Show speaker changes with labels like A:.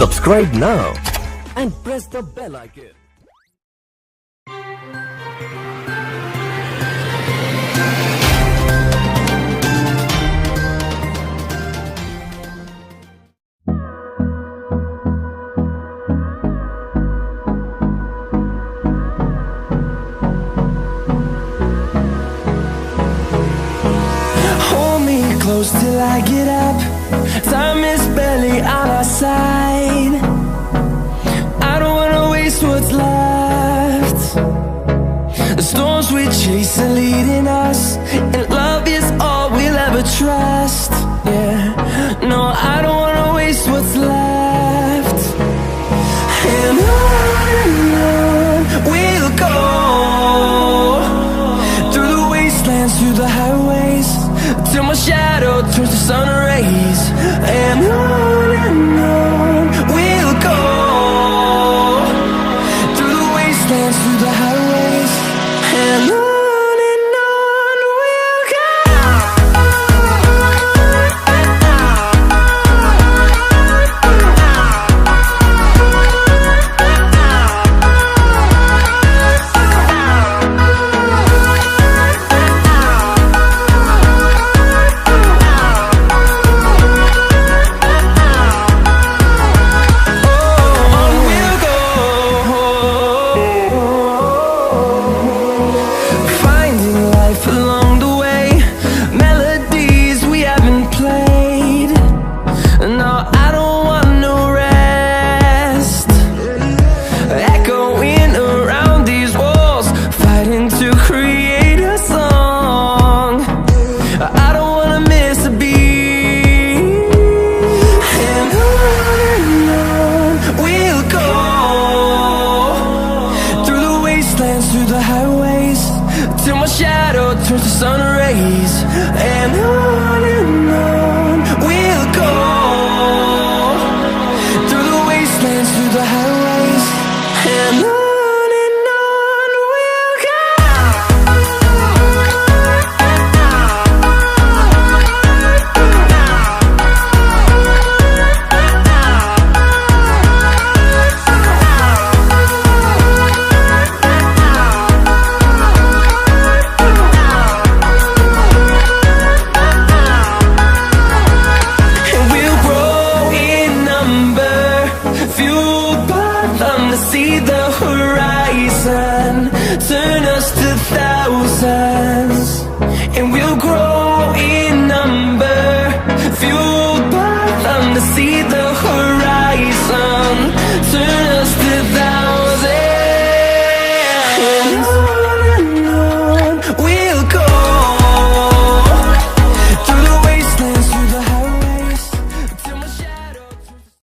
A: Subscribe now and press the bell icon.
B: Hold me close till I get up. Time is barely on our side. I don't wanna waste what's left. The storms we chase are leading us, and love is all we'll ever trust. Yeah, no, I don't wanna waste what's left. And on we'll go, through the wastelands, through the highways, till my shadow turns to sun rays. And on we'll go, through the wastelands, through the highways, and on we'll go. Through the highways, till my shadow turns to sun rays. And on we'll go, through the wastelands, through the highways, and on we'll go. See the horizon turn us to thousands, and we'll grow in number, fueled by them to see the horizon turn